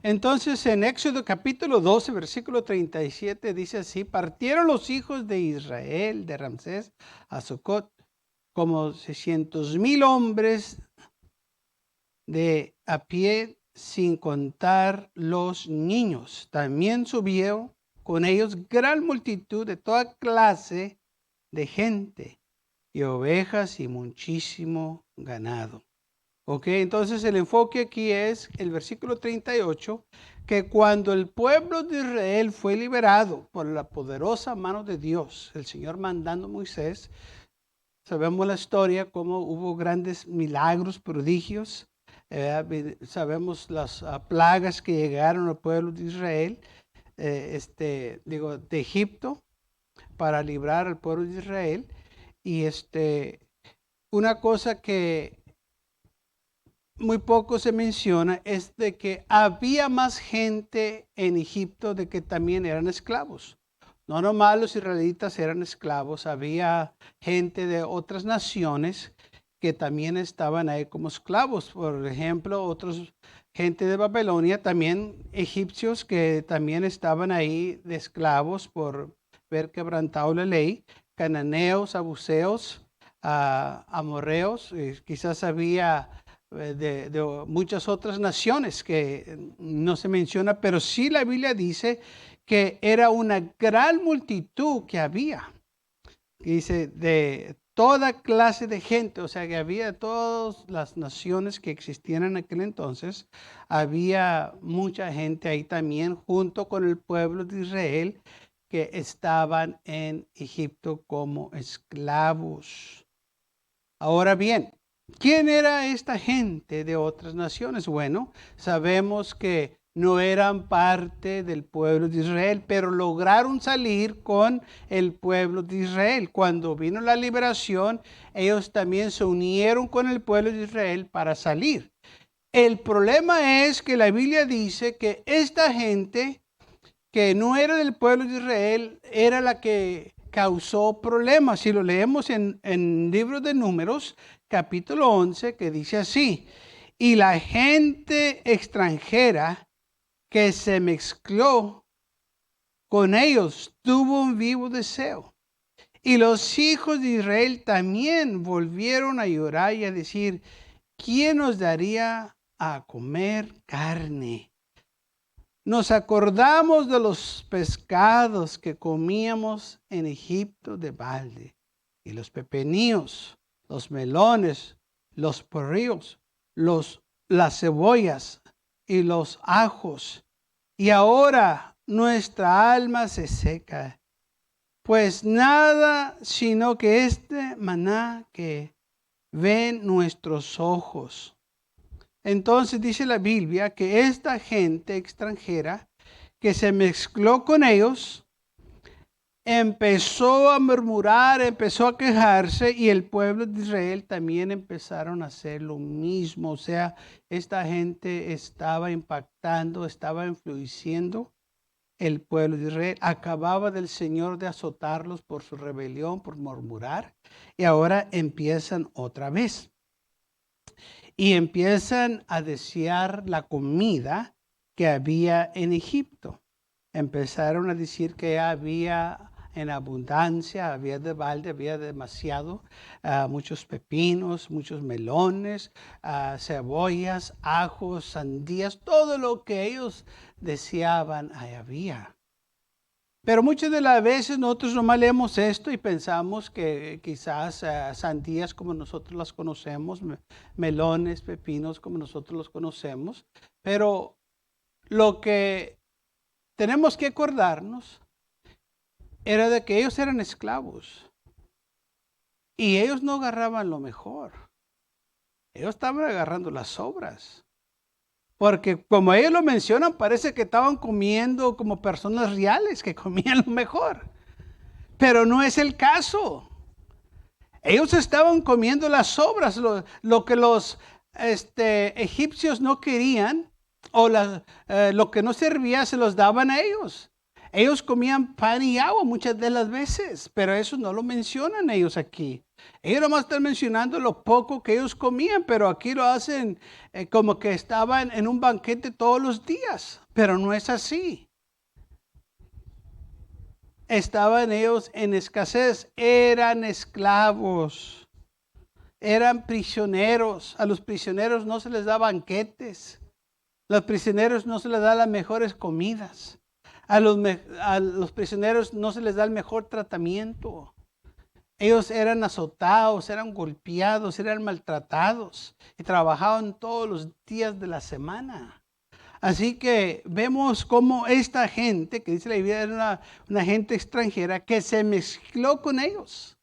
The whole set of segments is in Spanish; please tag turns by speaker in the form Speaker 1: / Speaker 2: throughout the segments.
Speaker 1: Entonces en Éxodo capítulo 12, versículo 37 dice así: partieron los hijos de Israel de Ramsés a Sucot como 600,000 hombres de a pie, sin contar los niños. También subió con ellos gran multitud de toda clase de gente y ovejas y muchísimo ganado. Ok, entonces el enfoque aquí es el versículo 38, que cuando el pueblo de Israel fue liberado por la poderosa mano de Dios, el Señor mandando a Moisés, sabemos la historia, cómo hubo grandes milagros, prodigios, sabemos las plagas que llegaron al pueblo de Israel, de Egipto, para librar al pueblo de Israel. Y una cosa que muy poco se menciona es de que había más gente en Egipto de que también eran esclavos. No nomás los israelitas eran esclavos, había gente de otras naciones que también estaban ahí como esclavos. Por ejemplo, gente de Babilonia, también egipcios que también estaban ahí de esclavos por haber quebrantado la ley. Cananeos, abuseos, amorreos, quizás había de muchas otras naciones que no se menciona, pero sí la Biblia dice que era una gran multitud que había. Dice de toda clase de gente, o sea que había de todas las naciones que existían en aquel entonces, había mucha gente ahí también junto con el pueblo de Israel que estaban en Egipto como esclavos. Ahora bien, ¿quién era esta gente de otras naciones? Bueno, sabemos que no eran parte del pueblo de Israel, pero lograron salir con el pueblo de Israel. Cuando vino la liberación, ellos también se unieron con el pueblo de Israel para salir. El problema es que la Biblia dice que esta gente que no era del pueblo de Israel era la que causó problemas. Si lo leemos en el libro de Números, capítulo 11, que dice así: y la gente extranjera que se mezcló con ellos tuvo un vivo deseo. Y los hijos de Israel también volvieron a llorar y a decir: ¿quién nos daría a comer carne? Nos acordamos de los pescados que comíamos en Egipto de balde, y los pepinos, los melones, los porrillos, las cebollas y los ajos. Y ahora nuestra alma se seca, pues nada sino que este maná que ven nuestros ojos. Entonces dice la Biblia que esta gente extranjera que se mezcló con ellos empezó a murmurar, empezó a quejarse, y el pueblo de Israel también empezaron a hacer lo mismo. O sea, esta gente estaba impactando, estaba influenciando el pueblo de Israel. Acababa del Señor de azotarlos por su rebelión, por murmurar, y ahora empiezan otra vez. Y empiezan a desear la comida que había en Egipto. Empezaron a decir que había en abundancia, había de balde, había demasiado, muchos pepinos, muchos melones, cebollas, ajos, sandías, todo lo que ellos deseaban, ahí había. Pero muchas de las veces nosotros nomás leemos esto y pensamos que quizás sandías como nosotros las conocemos, melones, pepinos como nosotros los conocemos. Pero lo que tenemos que acordarnos era de que ellos eran esclavos y ellos no agarraban lo mejor. Ellos estaban agarrando las sobras. Porque como ellos lo mencionan, parece que estaban comiendo como personas reales, que comían lo mejor. Pero no es el caso. Ellos estaban comiendo las sobras, lo que los egipcios no querían, o lo que no servía se los daban a ellos. Ellos comían pan y agua muchas de las veces, pero eso no lo mencionan ellos aquí. Ellos nomás están mencionando lo poco que ellos comían, pero aquí lo hacen como que estaban en un banquete todos los días, pero no es así. Estaban ellos en escasez, eran esclavos, eran prisioneros. A los prisioneros no se les da banquetes, a los prisioneros no se les da las mejores comidas, a los prisioneros no se les da el mejor tratamiento. Ellos eran azotados, eran golpeados, eran maltratados y trabajaban todos los días de la semana. Así que vemos cómo esta gente, que dice la Biblia, era una gente extranjera que se mezcló con ellos.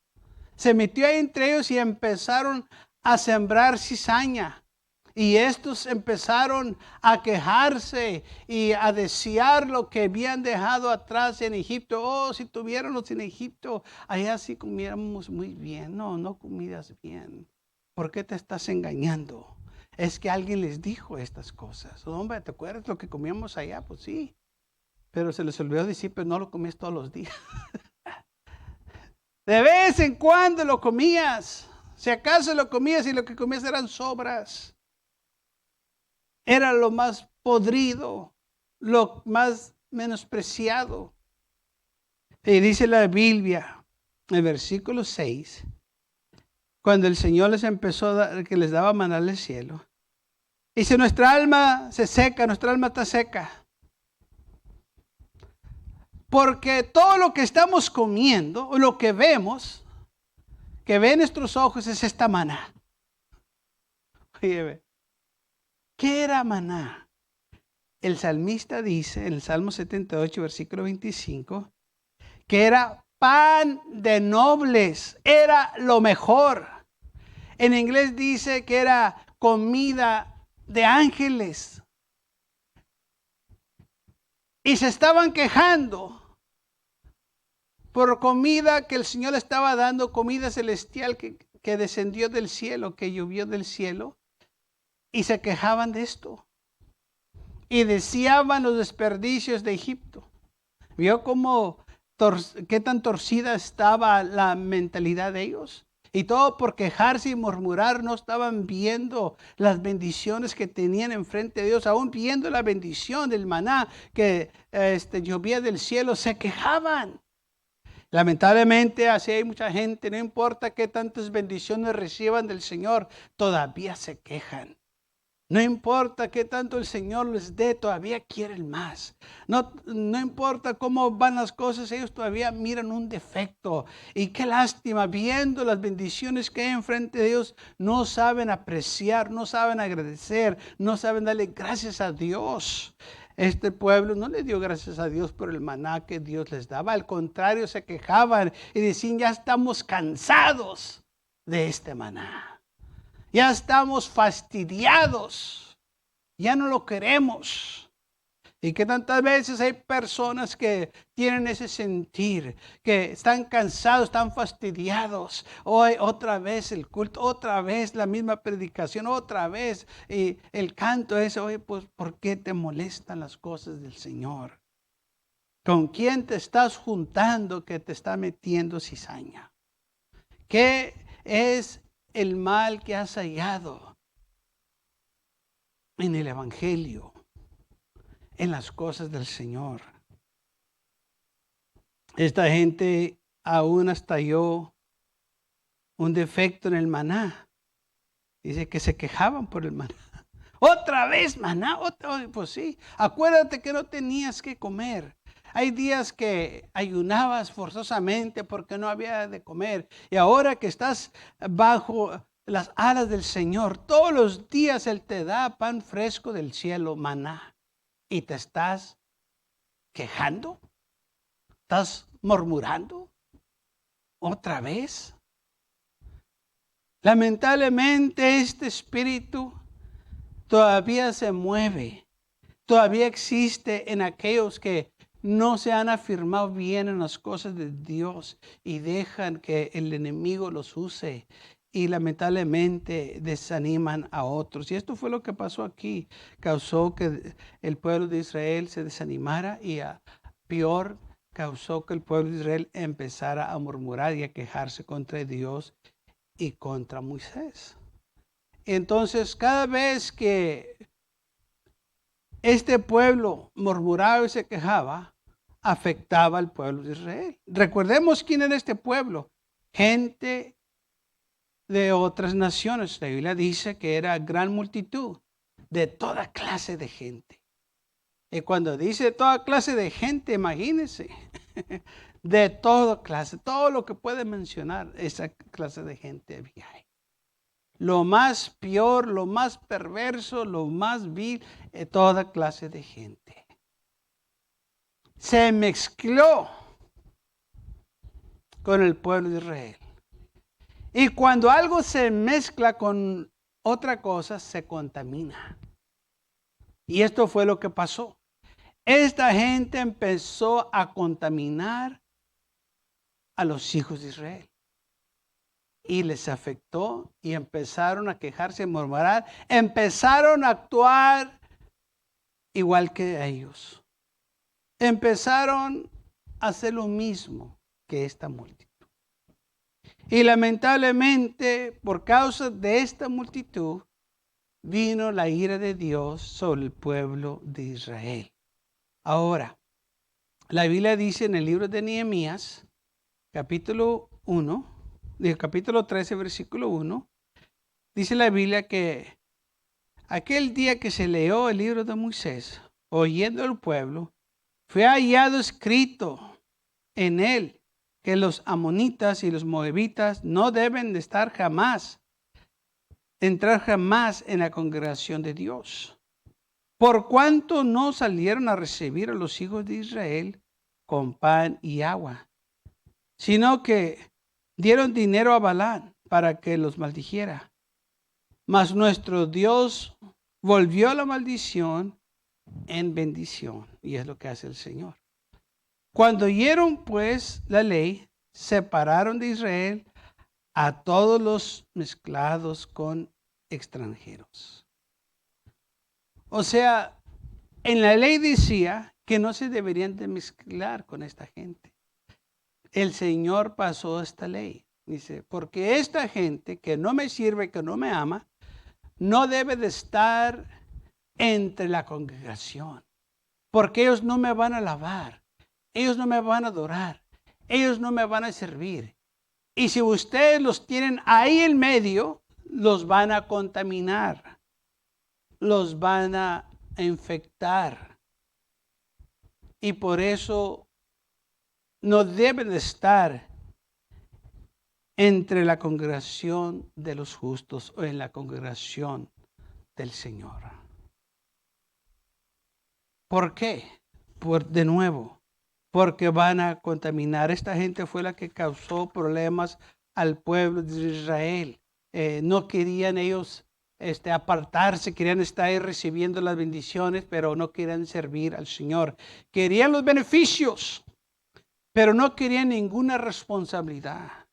Speaker 1: Se metió ahí entre ellos y empezaron a sembrar cizaña. Y estos empezaron a quejarse y a desear lo que habían dejado atrás en Egipto. Oh, si tuviéramos en Egipto, allá sí comiéramos muy bien. No, no comías bien. ¿Por qué te estás engañando? Es que alguien les dijo estas cosas. Hombre, ¿te acuerdas lo que comíamos allá? Pues sí. Pero se les olvidó decir, pero no lo comías todos los días. De vez en cuando lo comías. Si acaso lo comías y lo que comías eran sobras. Era lo más podrido, lo más menospreciado. Y dice la Biblia, en el versículo 6, cuando el Señor les empezó a dar, que les daba maná del cielo, dice, nuestra alma se seca, nuestra alma está seca. Porque todo lo que estamos comiendo, o lo que vemos, que ven nuestros ojos, es esta maná. Oye, ¿qué era maná? El salmista dice en el Salmo 78, versículo 25, que era pan de nobles, era lo mejor. En inglés dice que era comida de ángeles. Y se estaban quejando por comida que el Señor le estaba dando, comida celestial que descendió del cielo, que llovió del cielo. Y se quejaban de esto. Y deseaban los desperdicios de Egipto. ¿Vio qué tan torcida estaba la mentalidad de ellos? Y todo por quejarse y murmurar, no estaban viendo las bendiciones que tenían enfrente de Dios, aún viendo la bendición del maná que llovía del cielo, se quejaban. Lamentablemente así hay mucha gente, no importa qué tantas bendiciones reciban del Señor, todavía se quejan. No importa qué tanto el Señor les dé, todavía quieren más. No importa cómo van las cosas, ellos todavía miran un defecto. Y qué lástima, viendo las bendiciones que hay enfrente de ellos, no saben apreciar, no saben agradecer, no saben darle gracias a Dios. Este pueblo no le dio gracias a Dios por el maná que Dios les daba. Al contrario, se quejaban y decían, ya estamos cansados de este maná. Ya estamos fastidiados. Ya no lo queremos. Y que tantas veces hay personas que tienen ese sentir, que están cansados, están fastidiados. Hoy otra vez el culto, otra vez la misma predicación, otra vez y el canto ese. Oye, pues, ¿por qué te molestan las cosas del Señor? ¿Con quién te estás juntando que te está metiendo cizaña? ¿Qué es el mal que has hallado en el Evangelio, en las cosas del Señor? Esta gente aún hasta halló un defecto en el maná. Dice que se quejaban por el maná. Otra vez maná, pues sí. Acuérdate que no tenías que comer. Hay días que ayunabas forzosamente porque no había de comer. Y ahora que estás bajo las alas del Señor, todos los días Él te da pan fresco del cielo, maná. Y te estás quejando. ¿Estás murmurando? ¿Otra vez? Lamentablemente este espíritu todavía se mueve. Todavía existe en aquellos que no se han afirmado bien en las cosas de Dios y dejan que el enemigo los use y lamentablemente desaniman a otros. Y esto fue lo que pasó aquí. Causó que el pueblo de Israel se desanimara y peor causó que el pueblo de Israel empezara a murmurar y a quejarse contra Dios y contra Moisés. Entonces, cada vez que este pueblo murmuraba y se quejaba, afectaba al pueblo de Israel. Recordemos quién era este pueblo. Gente de otras naciones. La Biblia dice que era gran multitud de toda clase de gente. Y cuando dice toda clase de gente, imagínense, de toda clase, todo lo que puede mencionar, esa clase de gente había ahí. Lo más peor, lo más perverso, lo más vil, toda clase de gente. Se mezcló con el pueblo de Israel. Y cuando algo se mezcla con otra cosa, se contamina. Y esto fue lo que pasó. Esta gente empezó a contaminar a los hijos de Israel. Y les afectó y empezaron a quejarse, a murmurar, empezaron a actuar igual que ellos. Empezaron a hacer lo mismo que esta multitud. Y lamentablemente, por causa de esta multitud, vino la ira de Dios sobre el pueblo de Israel. Ahora, la Biblia dice en el libro de Nehemías, capítulo 13, versículo 1, dice la Biblia que aquel día que se leyó el libro de Moisés, oyendo el pueblo, fue hallado escrito en él que los amonitas y los moabitas no deben de entrar jamás en la congregación de Dios, por cuanto no salieron a recibir a los hijos de Israel con pan y agua, sino que dieron dinero a Balaam para que los maldijera. Mas nuestro Dios volvió la maldición en bendición, y es lo que hace el Señor. Cuando oyeron pues la ley, separaron de Israel a todos los mezclados con extranjeros. O sea, en la ley decía que no se deberían de mezclar con esta gente. El Señor pasó esta ley. Dice, porque esta gente que no me sirve, que no me ama, no debe de estar entre la congregación. Porque ellos no me van a alabar. Ellos no me van a adorar. Ellos no me van a servir. Y si ustedes los tienen ahí en medio, los van a contaminar. Los van a infectar. Y por eso no deben de estar entre la congregación de los justos o en la congregación del Señor. ¿Por qué? De nuevo, porque van a contaminar. Esta gente fue la que causó problemas al pueblo de Israel. No querían ellos apartarse, querían estar ahí recibiendo las bendiciones, pero no querían servir al Señor. Querían los beneficios, pero no querían ninguna responsabilidad.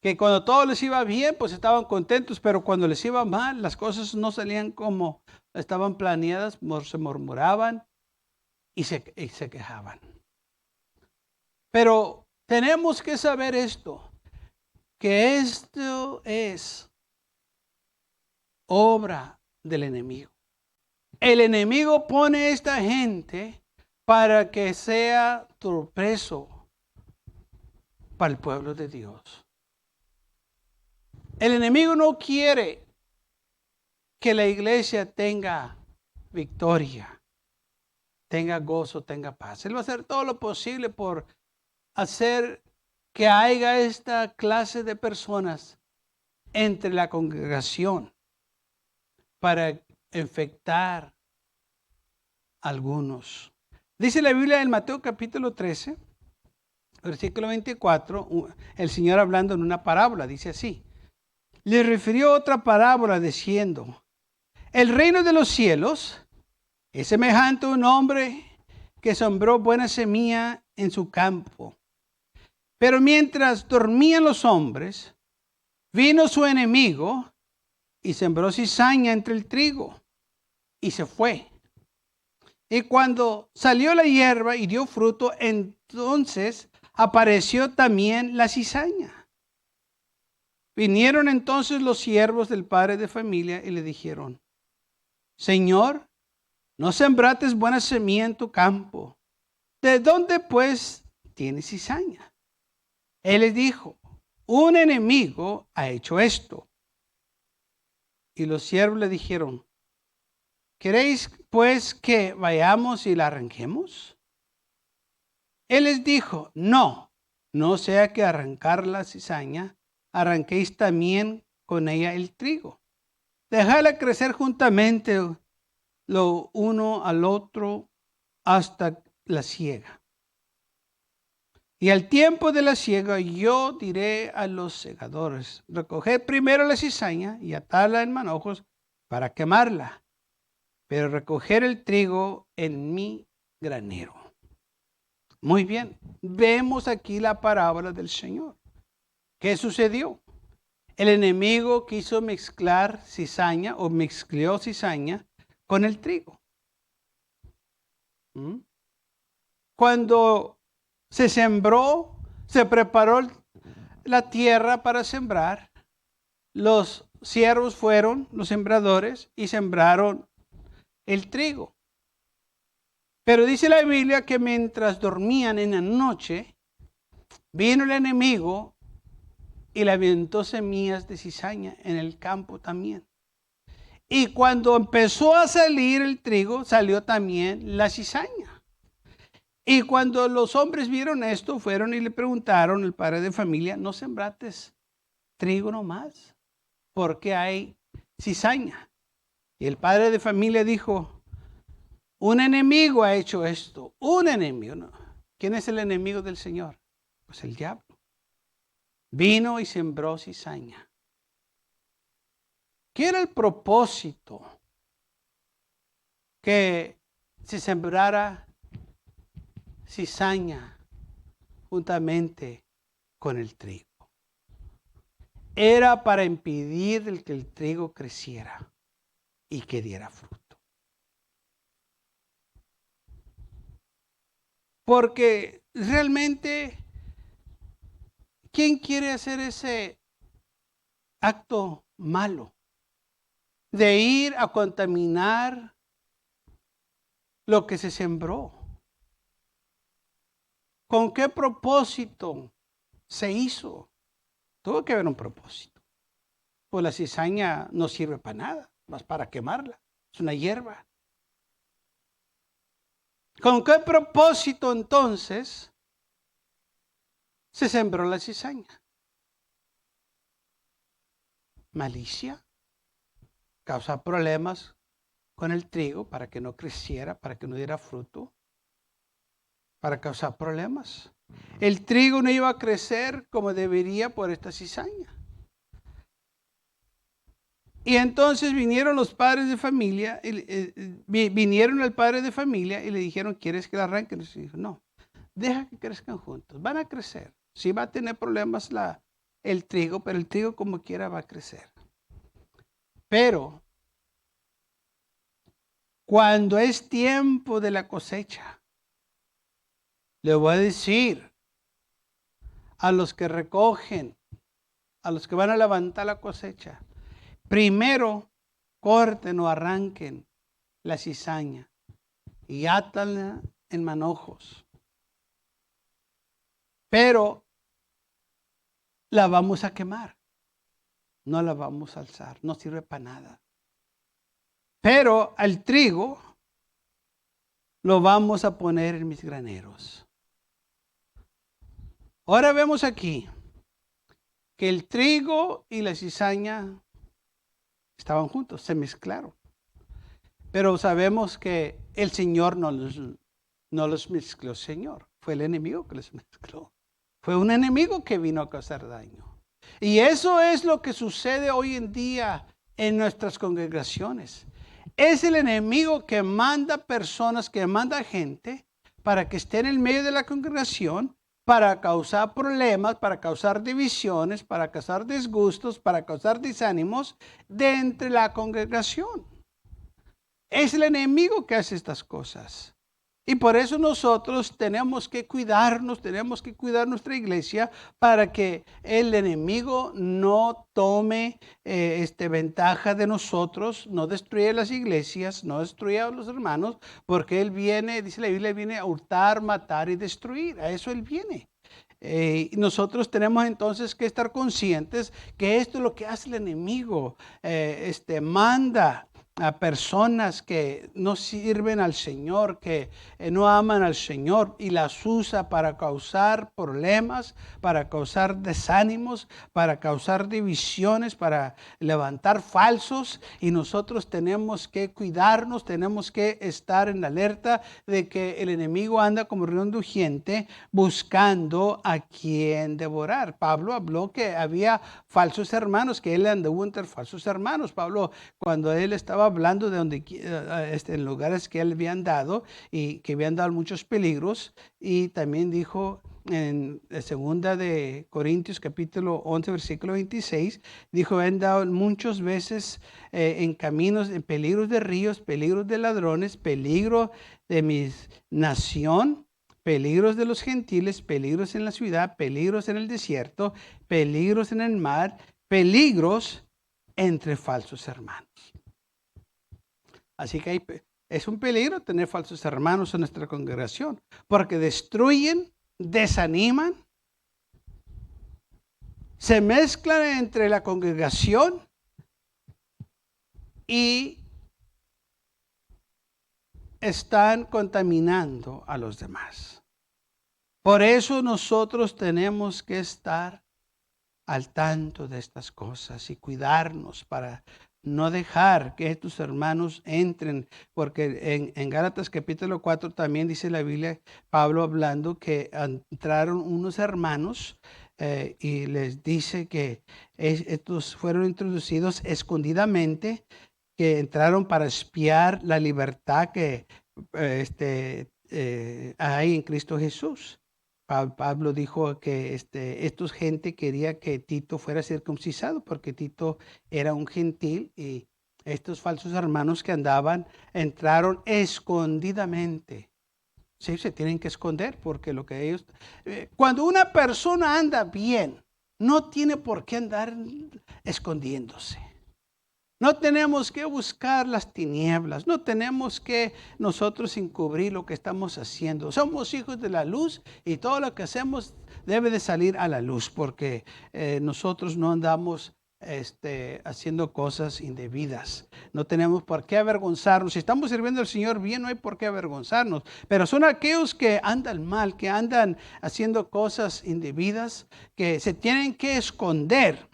Speaker 1: Que cuando todo les iba bien, pues estaban contentos, pero cuando les iba mal, las cosas no salían como estaban planeadas, se murmuraban y se quejaban. Pero tenemos que saber esto, que esto es obra del enemigo. El enemigo pone a esta gente para que sea tropiezo para el pueblo de Dios. El enemigo no quiere que la iglesia tenga victoria, tenga gozo, tenga paz. Él va a hacer todo lo posible por hacer que haya esta clase de personas entre la congregación para infectar a algunos. Dice la Biblia en Mateo capítulo 13, versículo 24, el Señor hablando en una parábola, dice así. Le refirió otra parábola diciendo, el reino de los cielos es semejante a un hombre que sembró buena semilla en su campo. Pero mientras dormían los hombres, vino su enemigo y sembró cizaña entre el trigo y se fue. Y cuando salió la hierba y dio fruto, entonces apareció también la cizaña. Vinieron entonces los siervos del padre de familia y le dijeron: Señor, no sembrates buena semilla en tu campo. ¿De dónde pues tienes cizaña? Él les dijo: un enemigo ha hecho esto. Y los siervos le dijeron: ¿queréis pues que vayamos y la arranquemos? Él les dijo: no, no sea que arrancar la cizaña, arranquéis también con ella el trigo. Dejadla crecer juntamente lo uno al otro hasta la siega. Y al tiempo de la siega yo diré a los segadores: recoged primero la cizaña y atadla en manojos para quemarla, pero recoger el trigo en mi granero. Muy bien, vemos aquí la parábola del Señor. ¿Qué sucedió? El enemigo quiso mezclar cizaña o mezcló cizaña con el trigo. Cuando se sembró, se preparó la tierra para sembrar, los siervos fueron los sembradores y sembraron el trigo. Pero dice la Biblia que mientras dormían en la noche, vino el enemigo y le aventó semillas de cizaña en el campo también. Y cuando empezó a salir el trigo, salió también la cizaña. Y cuando los hombres vieron esto, fueron y le preguntaron al padre de familia: ¿no sembrates trigo nomás? ¿Por qué hay cizaña? Y el padre de familia dijo: un enemigo ha hecho esto. Un enemigo. ¿No? ¿Quién es el enemigo del Señor? Pues el diablo. Vino y sembró cizaña. ¿Qué era el propósito? Que se sembrara cizaña juntamente con el trigo. Era para impedir que el trigo creciera y que diera fruto. Porque realmente, ¿quién quiere hacer ese acto malo de ir a contaminar lo que se sembró? ¿Con qué propósito se hizo? Tuvo que haber un propósito. Pues la cizaña no sirve para nada, más para quemarla. Es una hierba. ¿Con qué propósito entonces se sembró la cizaña? Malicia. Causar problemas con el trigo para que no creciera, para que no diera fruto. Para causar problemas. El trigo no iba a crecer como debería por esta cizaña. Y entonces vinieron los padres de familia, vinieron al padre de familia y le dijeron: ¿quieres que la arranquen? Y dijo: no, deja que crezcan juntos, van a crecer. Sí va a tener problemas el trigo, pero el trigo como quiera va a crecer. Pero cuando es tiempo de la cosecha, le voy a decir a los que recogen, a los que van a levantar la cosecha: primero corten o arranquen la cizaña y átanla en manojos. Pero la vamos a quemar. No la vamos a alzar. No sirve para nada. Pero al trigo lo vamos a poner en mis graneros. Ahora vemos aquí que el trigo y la cizaña estaban juntos, se mezclaron. Pero sabemos que el Señor no los mezcló, Señor. Fue el enemigo que los mezcló. Fue un enemigo que vino a causar daño. Y eso es lo que sucede hoy en día en nuestras congregaciones. Es el enemigo que manda personas, que manda gente para que estén en el medio de la congregación, para causar problemas, para causar divisiones, para causar disgustos, para causar desánimos de entre la congregación. Es el enemigo que hace estas cosas. Y por eso nosotros tenemos que cuidarnos, tenemos que cuidar nuestra iglesia para que el enemigo no tome ventaja de nosotros, no destruya las iglesias, no destruya a los hermanos, porque él viene, dice la Biblia, viene a hurtar, matar y destruir. A eso él viene. Nosotros tenemos entonces que estar conscientes que esto es lo que hace el enemigo. Manda a personas que no sirven al Señor, que no aman al Señor, y las usa para causar problemas, para causar desánimos, para causar divisiones, para levantar falsos. Y nosotros tenemos que cuidarnos, tenemos que estar en alerta de que el enemigo anda como león rugiente buscando a quien devorar. Pablo habló que había falsos hermanos, que él anduvo entre falsos hermanos. Pablo, cuando él estaba hablando de donde, en lugares que él había andado y que habían dado muchos peligros, y también dijo en segunda de Corintios capítulo 11 versículo 26, dijo: he andado muchas veces en caminos, en peligros de ríos, peligros de ladrones, peligro de mi nación, peligros de los gentiles, peligros en la ciudad, peligros en el desierto, peligros en el mar, peligros entre falsos hermanos. Así que es un peligro tener falsos hermanos en nuestra congregación, porque destruyen, desaniman, se mezclan entre la congregación y están contaminando a los demás. Por eso nosotros tenemos que estar al tanto de estas cosas y cuidarnos para no dejar que estos hermanos entren, porque en Gálatas capítulo 4 también dice la Biblia, Pablo hablando, que entraron unos hermanos y les dice que estos fueron introducidos escondidamente, que entraron para espiar la libertad que hay en Cristo Jesús. Pablo dijo que esta gente quería que Tito fuera circuncisado porque Tito era un gentil, y estos falsos hermanos que entraron escondidamente. Sí, se tienen que esconder porque lo que ellos... cuando una persona anda bien, no tiene por qué andar escondiéndose. No tenemos que buscar las tinieblas, no tenemos que nosotros encubrir lo que estamos haciendo. Somos hijos de la luz y todo lo que hacemos debe de salir a la luz, porque nosotros no andamos haciendo cosas indebidas. No tenemos por qué avergonzarnos. Si estamos sirviendo al Señor bien, no hay por qué avergonzarnos. Pero son aquellos que andan mal, que andan haciendo cosas indebidas, que se tienen que esconder,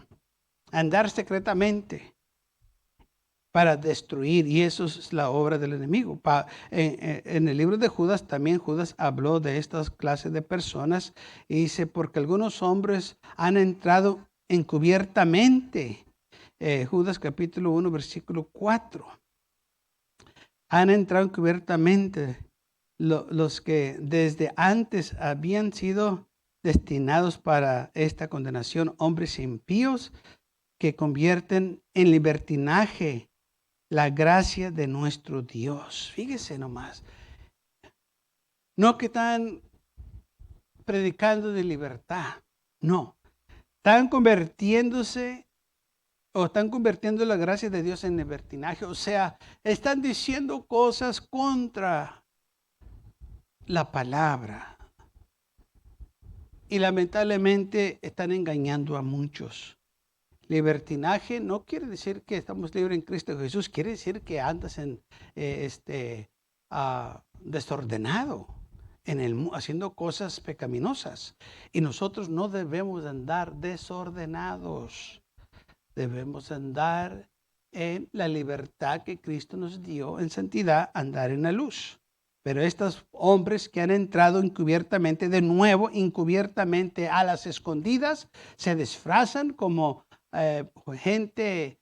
Speaker 1: andar secretamente para destruir, y eso es la obra del enemigo. En el libro de Judas, también Judas habló de estas clases de personas y dice: porque algunos hombres han entrado encubiertamente. Judas capítulo 1 versículo 4. Han entrado encubiertamente los que desde antes habían sido destinados para esta condenación, hombres impíos que convierten en libertinaje la gracia de nuestro Dios. Fíjese nomás. No que están predicando de libertad. No. Están convirtiéndose, o están convirtiendo la gracia de Dios en libertinaje. O sea, están diciendo cosas contra la palabra. Y lamentablemente están engañando a muchos. Libertinaje no quiere decir que estamos libres en Cristo Jesús, quiere decir que andas desordenado, haciendo cosas pecaminosas. Y nosotros no debemos andar desordenados, debemos andar en la libertad que Cristo nos dio, en santidad, andar en la luz. Pero estos hombres que han entrado encubiertamente, de nuevo, encubiertamente a las escondidas, se disfrazan como gente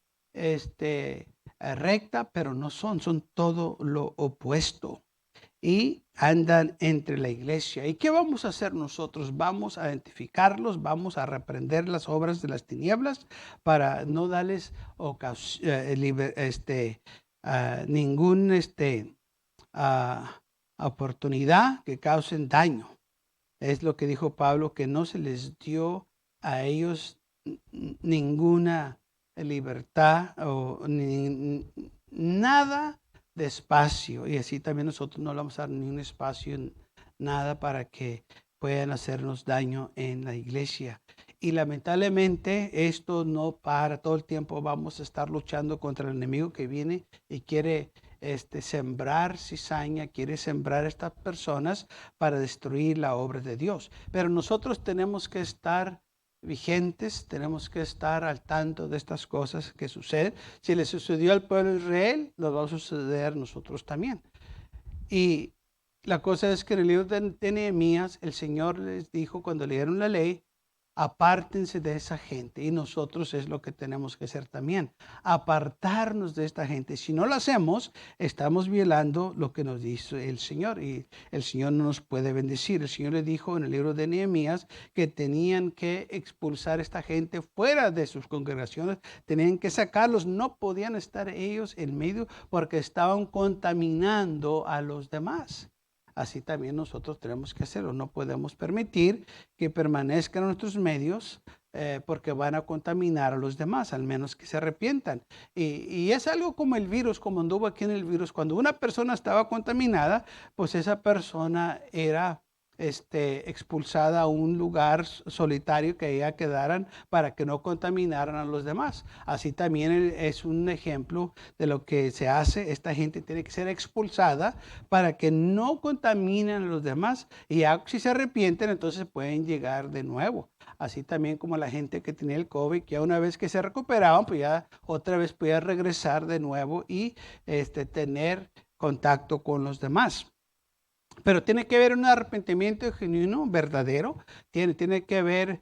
Speaker 1: recta, pero no son todo lo opuesto. Y andan entre la iglesia. ¿Y qué vamos a hacer nosotros? Vamos a identificarlos, vamos a reprender las obras de las tinieblas para no darles ningún oportunidad que causen daño. Es lo que dijo Pablo, que no se les dio a ellos ninguna libertad o nada de espacio. Y así también nosotros no le vamos a dar ningún espacio, nada para que puedan hacernos daño en la iglesia. Y lamentablemente esto no para. Todo el tiempo vamos a estar luchando contra el enemigo que viene y quiere sembrar cizaña, quiere sembrar estas personas para destruir la obra de Dios. Pero nosotros tenemos que estar vigentes, tenemos que estar al tanto de estas cosas que suceden. Si le sucedió al pueblo de Israel, nos va a suceder a nosotros también. Y la cosa es que en el libro de Nehemías, el Señor les dijo cuando leyeron la ley, apártense de esa gente. Y nosotros es lo que tenemos que hacer también, apartarnos de esta gente. Si no lo hacemos, estamos violando lo que nos dice el Señor y el Señor no nos puede bendecir. El Señor le dijo en el libro de Nehemías que tenían que expulsar a esta gente fuera de sus congregaciones, tenían que sacarlos, no podían estar ellos en medio porque estaban contaminando a los demás. Así también nosotros tenemos que hacerlo. No podemos permitir que permanezcan en nuestros medios porque van a contaminar a los demás, al menos que se arrepientan. Y es algo como el virus, como anduvo aquí en el virus. Cuando una persona estaba contaminada, pues esa persona era expulsada a un lugar solitario que ella quedaran para que no contaminaran a los demás. Así también es un ejemplo de lo que se hace. Esta gente tiene que ser expulsada para que no contaminen a los demás y ya si se arrepienten entonces pueden llegar de nuevo. Así también como la gente que tenía el COVID, que ya una vez que se recuperaban, pues ya otra vez podía regresar de nuevo y tener contacto con los demás. Pero tiene que haber un arrepentimiento genuino, verdadero. Tiene que haber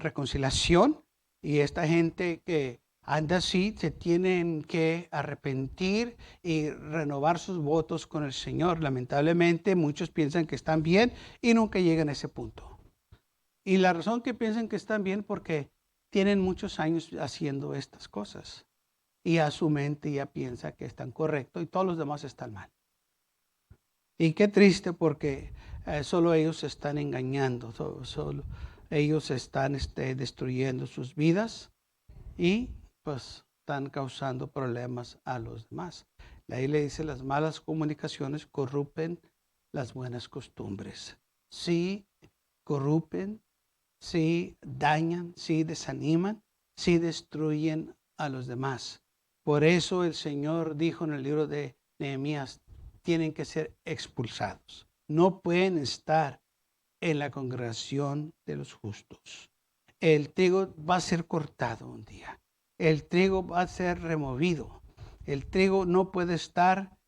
Speaker 1: reconciliación. Y esta gente que anda así se tienen que arrepentir y renovar sus votos con el Señor. Lamentablemente muchos piensan que están bien y nunca llegan a ese punto. Y la razón que piensan que están bien porque tienen muchos años haciendo estas cosas. Y a su mente ya piensa que están correctos y todos los demás están mal. Y qué triste porque solo ellos se están engañando, solo ellos están destruyendo sus vidas y pues están causando problemas a los demás. La Biblia dice las malas comunicaciones corrompen las buenas costumbres. Sí corrompen, sí dañan, sí desaniman, sí destruyen a los demás. Por eso el Señor dijo en el libro de Nehemías, tienen que ser expulsados. No pueden estar en la congregación de los justos. El trigo va a ser cortado un día. El trigo va a ser removido. El trigo no puede estar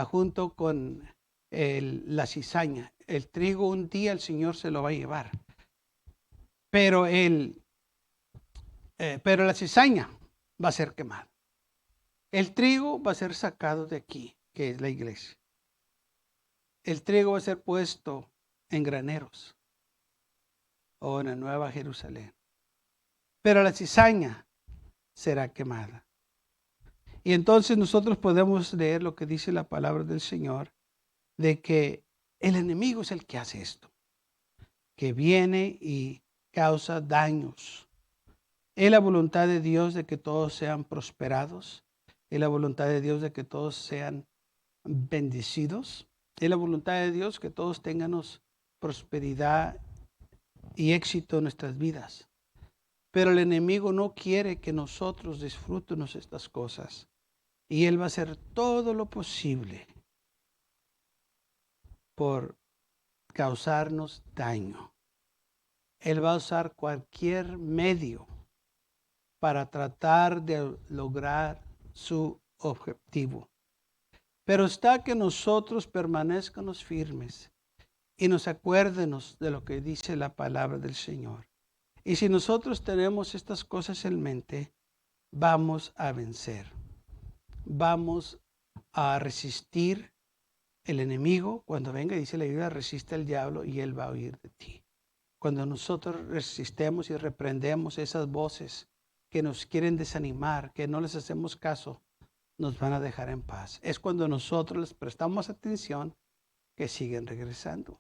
Speaker 1: junto con la cizaña. El trigo un día el Señor se lo va a llevar. Pero la cizaña va a ser quemada. El trigo va a ser sacado de aquí, que es la iglesia. El trigo va a ser puesto en graneros o en la Nueva Jerusalén. Pero la cizaña será quemada. Y entonces nosotros podemos leer lo que dice la palabra del Señor, de que el enemigo es el que hace esto, que viene y causa daños. Es la voluntad de Dios de que todos sean prosperados. Es la voluntad de Dios de que todos sean bendecidos. Es la voluntad de Dios que todos tengamos prosperidad y éxito en nuestras vidas. Pero el enemigo no quiere que nosotros disfrutemos estas cosas. Y él va a hacer todo lo posible por causarnos daño. Él va a usar cualquier medio para tratar de lograr su objetivo. Pero está que nosotros permanezcamos firmes y nos acuérdenos de lo que dice la palabra del Señor. Y si nosotros tenemos estas cosas en mente, vamos a vencer. Vamos a resistir el enemigo. Cuando venga, dice la Biblia, resiste al diablo y él va a huir de ti. Cuando nosotros resistemos y reprendemos esas voces que nos quieren desanimar, que no les hacemos caso, nos van a dejar en paz. Es cuando nosotros les prestamos atención que siguen regresando.